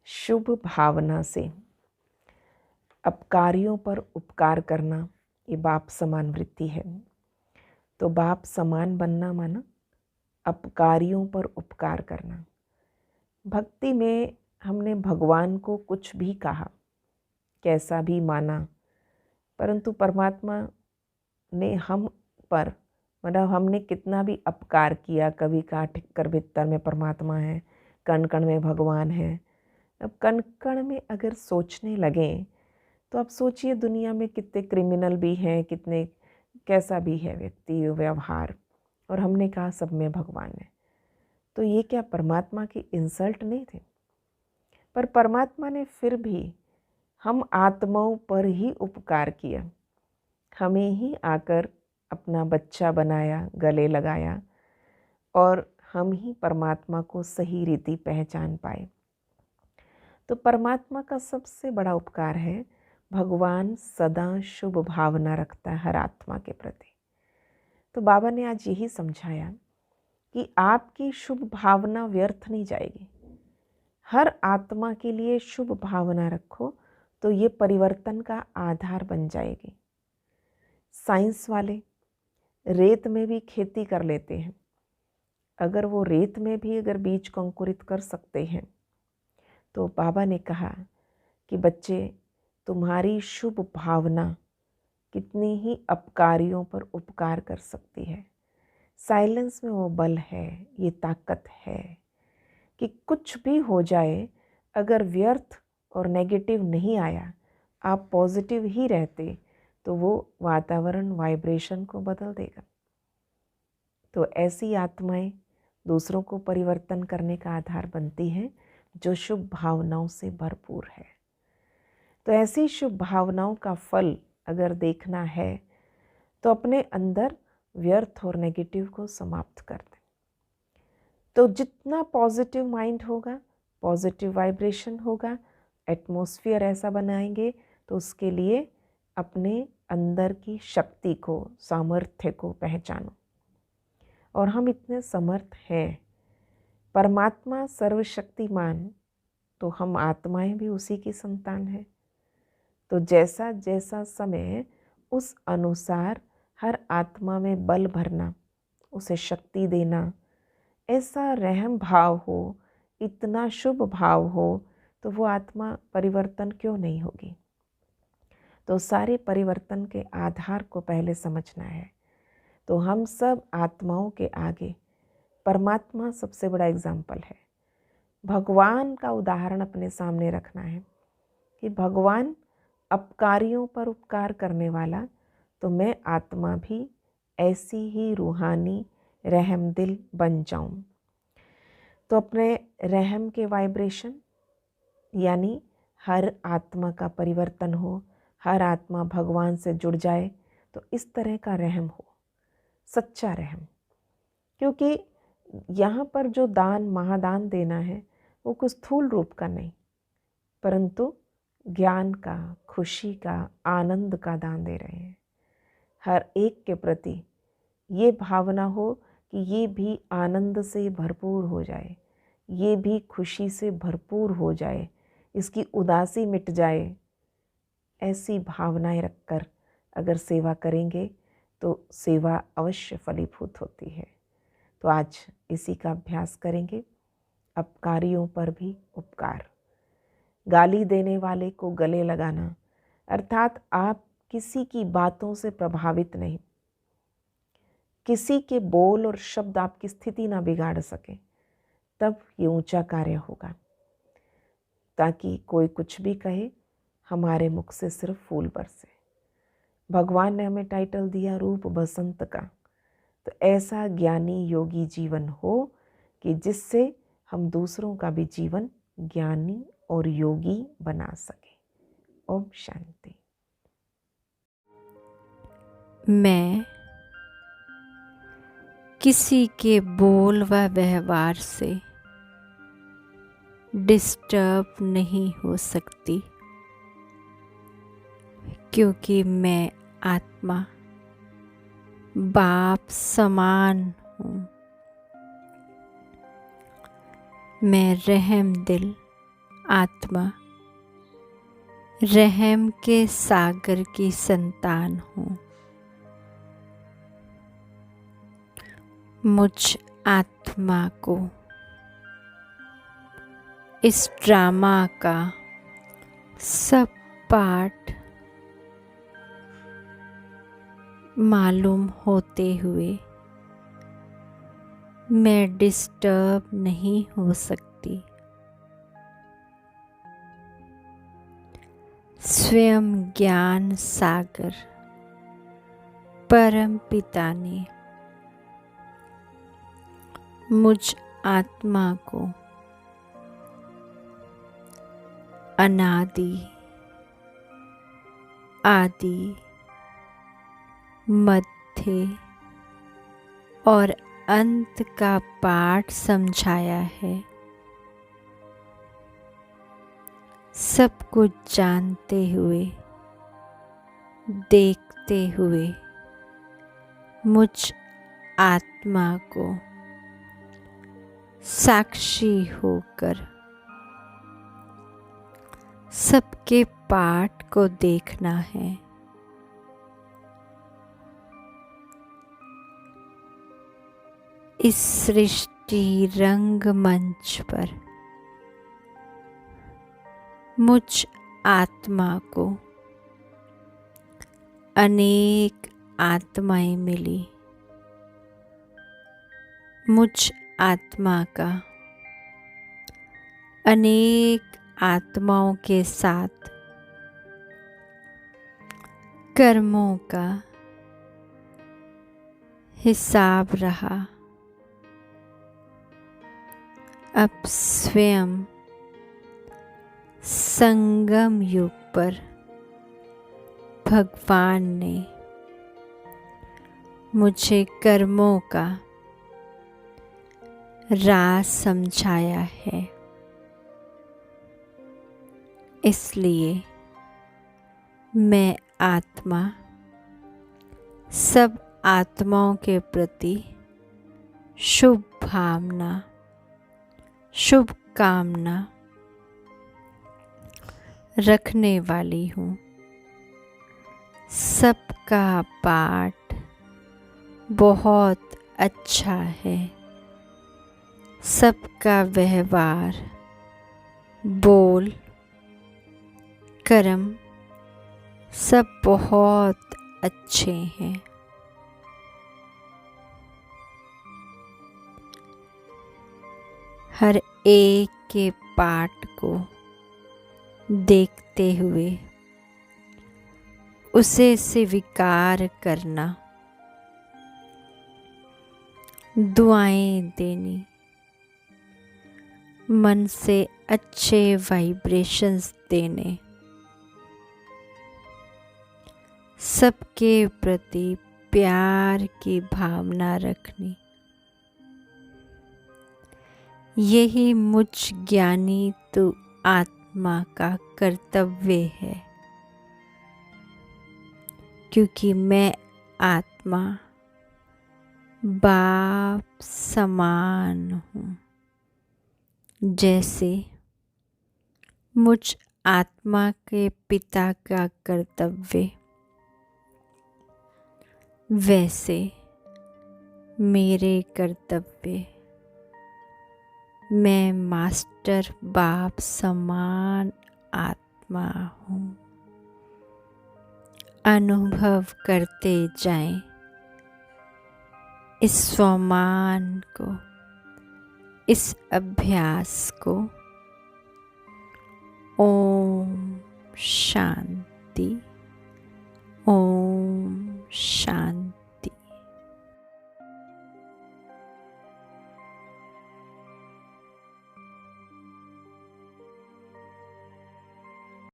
शुभ भावना से अपकारियों पर उपकार करना ये बाप समान वृत्ति है। तो बाप समान बनना माना अपकारियों पर उपकार करना। भक्ति में हमने भगवान को कुछ भी कहा, कैसा भी माना, परंतु परमात्मा ने हम पर मतलब हमने कितना भी अपकार किया, कभी कहा ठिक्कर भित्तर में परमात्मा है, कण कण में भगवान है। अब कण कण में अगर सोचने लगें तो आप सोचिए दुनिया में कितने क्रिमिनल भी हैं, कितने कैसा भी है व्यक्ति व्यवहार, और हमने कहा सब में भगवान है। तो ये क्या परमात्मा की इंसल्ट नहीं थे? पर परमात्मा ने फिर भी हम आत्माओं पर ही उपकार किया, हमें ही आकर अपना बच्चा बनाया, गले लगाया, और हम ही परमात्मा को सही रीति पहचान पाए। तो परमात्मा का सबसे बड़ा उपकार है, भगवान सदा शुभ भावना रखता है हर आत्मा के प्रति। तो बाबा ने आज यही समझाया कि आपकी शुभ भावना व्यर्थ नहीं जाएगी। हर आत्मा के लिए शुभ भावना रखो तो ये परिवर्तन का आधार बन जाएगी। साइंस वाले रेत में भी खेती कर लेते हैं। अगर वो रेत में भी अगर बीज को अंकुरित कर सकते हैं, तो बाबा ने कहा कि बच्चे, तुम्हारी शुभ भावना कितनी ही अपकारियों पर उपकार कर सकती है। साइलेंस में वो बल है, ये ताकत है कि कुछ भी हो जाए, अगर व्यर्थ और नेगेटिव नहीं आया, आप पॉजिटिव ही रहते, तो वो वातावरण वाइब्रेशन को बदल देगा। तो ऐसी आत्माएं दूसरों को परिवर्तन करने का आधार बनती हैं जो शुभ भावनाओं से भरपूर है। तो ऐसी शुभ भावनाओं का फल अगर देखना है तो अपने अंदर व्यर्थ और नेगेटिव को समाप्त कर दें। तो जितना पॉजिटिव माइंड होगा, पॉजिटिव वाइब्रेशन होगा, एटमॉस्फेयर ऐसा बनाएंगे, तो उसके लिए अपने अंदर की शक्ति को, सामर्थ्य को पहचानो। और हम इतने समर्थ हैं, परमात्मा सर्वशक्तिमान, तो हम आत्माएं भी उसी की संतान हैं। तो जैसा जैसा समय, उस अनुसार हर आत्मा में बल भरना, उसे शक्ति देना, ऐसा रहम भाव हो, इतना शुभ भाव हो, तो वो आत्मा परिवर्तन क्यों नहीं होगी? तो सारे परिवर्तन के आधार को पहले समझना है। तो हम सब आत्माओं के आगे परमात्मा सबसे बड़ा एग्जाम्पल है। भगवान का उदाहरण अपने सामने रखना है कि भगवान अपकारियों पर उपकार करने वाला, तो मैं आत्मा भी ऐसी ही रूहानी रहम दिल बन जाऊं। तो अपने रहम के वाइब्रेशन, यानी हर आत्मा का परिवर्तन हो, हर आत्मा भगवान से जुड़ जाए, तो इस तरह का रहम हो, सच्चा रहम। क्योंकि यहाँ पर जो दान, महादान देना है, वो कुछ स्थूल रूप का नहीं, परंतु ज्ञान का, खुशी का, आनंद का दान दे रहे हैं। हर एक के प्रति ये भावना हो कि ये भी आनंद से भरपूर हो जाए, ये भी खुशी से भरपूर हो जाए, इसकी उदासी मिट जाए। ऐसी भावनाएं रखकर अगर सेवा करेंगे तो सेवा अवश्य फलीभूत होती है। तो आज इसी का अभ्यास करेंगे। अपकारियों पर भी उपकार, गाली देने वाले को गले लगाना, अर्थात आप किसी की बातों से प्रभावित नहीं, किसी के बोल और शब्द आपकी स्थिति ना बिगाड़ सके, तब ये ऊंचा कार्य होगा। ताकि कोई कुछ भी कहे, हमारे मुख से सिर्फ फूल बरसे। भगवान ने हमें टाइटल दिया रूप बसंत का, तो ऐसा ज्ञानी योगी जीवन हो कि जिससे हम दूसरों का भी जीवन ज्ञानी और योगी बना सके। ओम शांति। मैं किसी के बोल व व्यवहार से डिस्टर्ब नहीं हो सकती, क्योंकि मैं आत्मा बाप समान हूँ। मैं रहम दिल आत्मा रहम के सागर की संतान हूँ। मुझ आत्मा को इस ड्रामा का सब पार्ट मालूम होते हुए मैं डिस्टर्ब नहीं हो सकती। स्वयं ज्ञान सागर परम पिता ने मुझ आत्मा को अनादि, आदि, मध्य और अंत का पाठ समझाया है। सब कुछ जानते हुए, देखते हुए मुझ आत्मा को साक्षी होकर सबके पाठ को देखना है। इस सृष्टि रंगमंच पर मुझ आत्मा को अनेक आत्माएं मिली। मुझ आत्मा का अनेक आत्माओं के साथ कर्मों का हिसाब रहा। अब स्वयं संगम युग पर भगवान ने मुझे कर्मों का राज समझाया है। इसलिए मैं आत्मा सब आत्माओं के प्रति शुभ भावना, शुभ कामना रखने वाली हूँ। सबका पाठ बहुत अच्छा है। सबका व्यवहार, बोल, कर्म सब बहुत अच्छे हैं। हर एक के पाठ को देखते हुए उसे स्वीकार करना, दुआएं देनी, मन से अच्छे वाइब्रेशंस देने, सबके प्रति प्यार की भावना रखनी, यही मुझ ज्ञानी तो आत्मा का कर्तव्य है। क्योंकि मैं आत्मा बाप समान हूँ। जैसे मुझ आत्मा के पिता का कर्तव्य, वैसे मेरे कर्तव्य। मैं मास्टर बाप समान आत्मा हूँ। अनुभव करते जाएं इस स्वमान को, इस अभ्यास को। ओम शांति, ओम शांति।